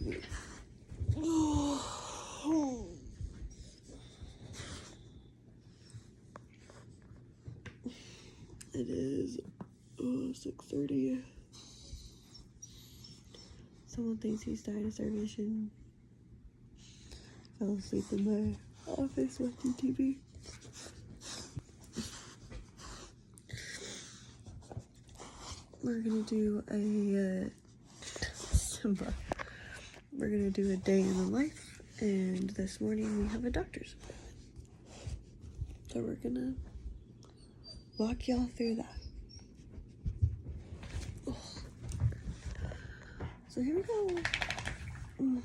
It is 6:30. Someone thinks he's died of starvation. Fell asleep in my office watching TV. We're gonna do a Simba. We're gonna do a day in the life, and this morning we have a doctor's appointment. So we're gonna walk y'all through that. Oh. So here we go. Come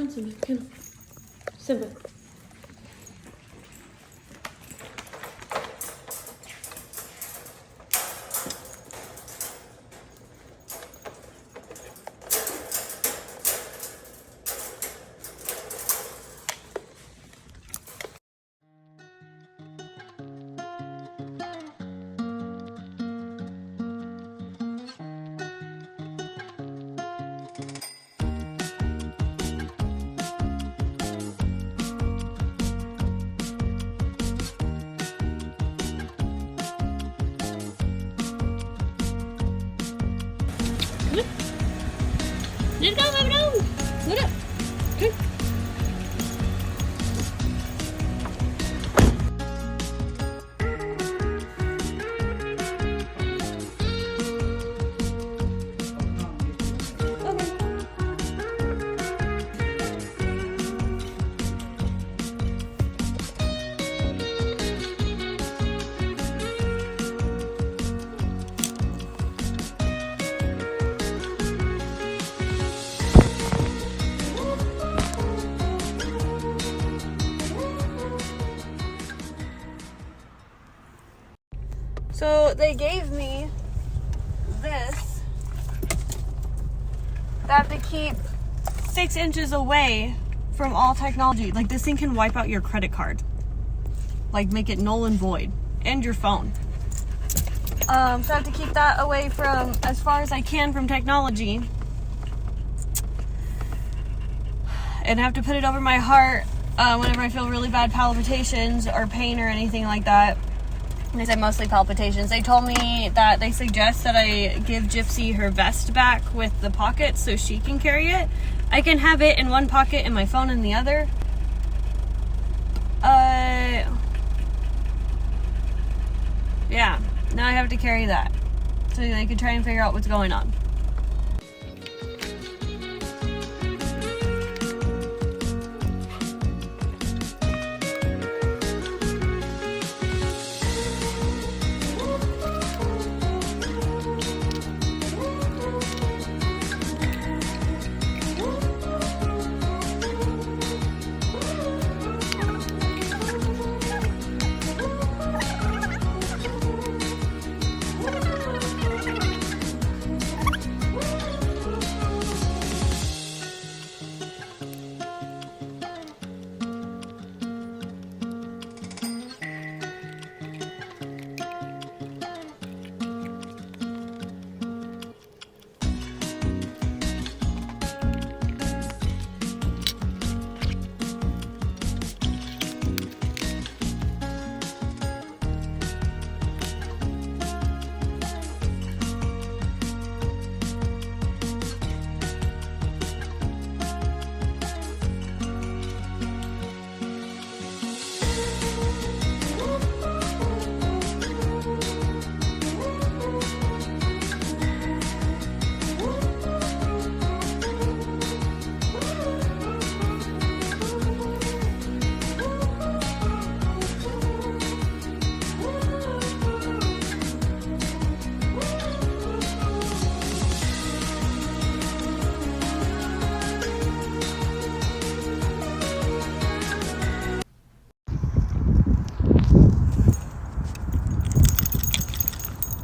on, Simba. Come on. Simba. Let's go, baby, go! What up? Come. So they gave me this that to keep 6 inches away from all technology. Like, this thing can wipe out your credit card, like make it null and void, and your phone. So I have to keep that away from, as far as I can, from technology, and I have to put it over my heart whenever I feel really bad palpitations or pain or anything like that. They said mostly palpitations. They told me that they suggest that I give Gypsy her vest back with the pockets so she can carry it. I can have it in one pocket and my phone in the other. Yeah, now I have to carry that so they could try and figure out what's going on.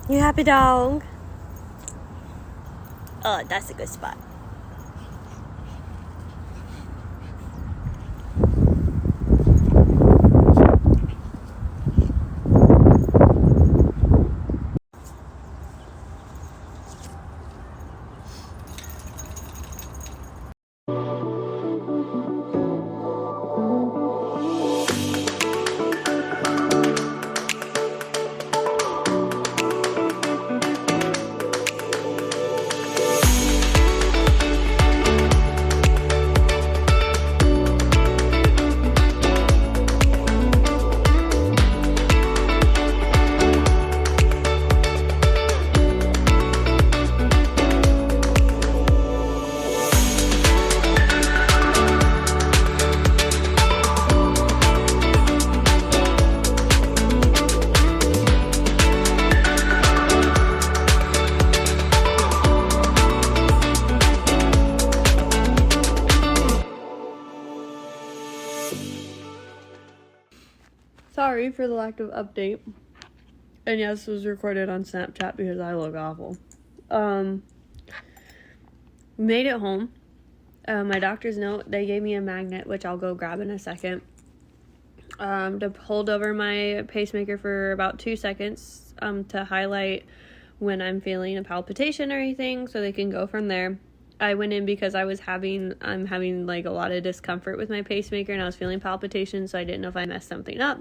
You happy, dog? Oh, that's a good spot. Sorry for the lack of update. And yes, it was recorded on Snapchat because I look awful. Made it home. My doctor's note, they gave me a magnet, which I'll go grab in a second, to hold over my pacemaker for about 2 seconds, to highlight when I'm feeling a palpitation or anything, so they can go from there. I went in because I'm having like a lot of discomfort with my pacemaker and I was feeling palpitations, so I didn't know if I messed something up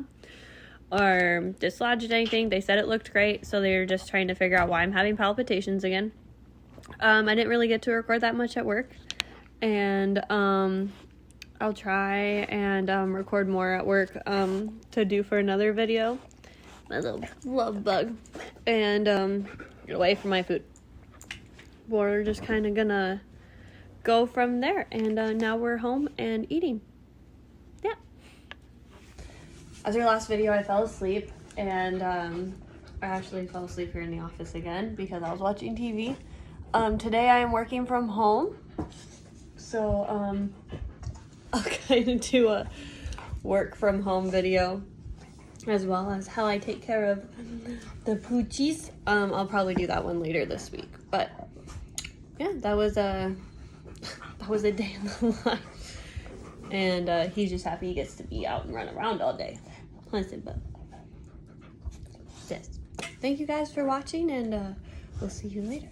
or dislodged anything. They said it looked great, so they were just trying to figure out why I'm having palpitations again. I didn't really get to record that much at work, and I'll try and record more at work to do for another video. My little love bug. And get away from my food. We're just kind of gonna go from there, and now we're home and eating. Yeah. As our last video, I fell asleep, and I actually fell asleep here in the office again because I was watching TV. Today I am working from home, so I'll kind of do a work from home video as well as how I take care of the poochies. I'll probably do that one later this week, but yeah, that was a day in the life, and he's just happy he gets to be out and run around all day. Listen, but yes, thank you guys for watching, and we'll see you later.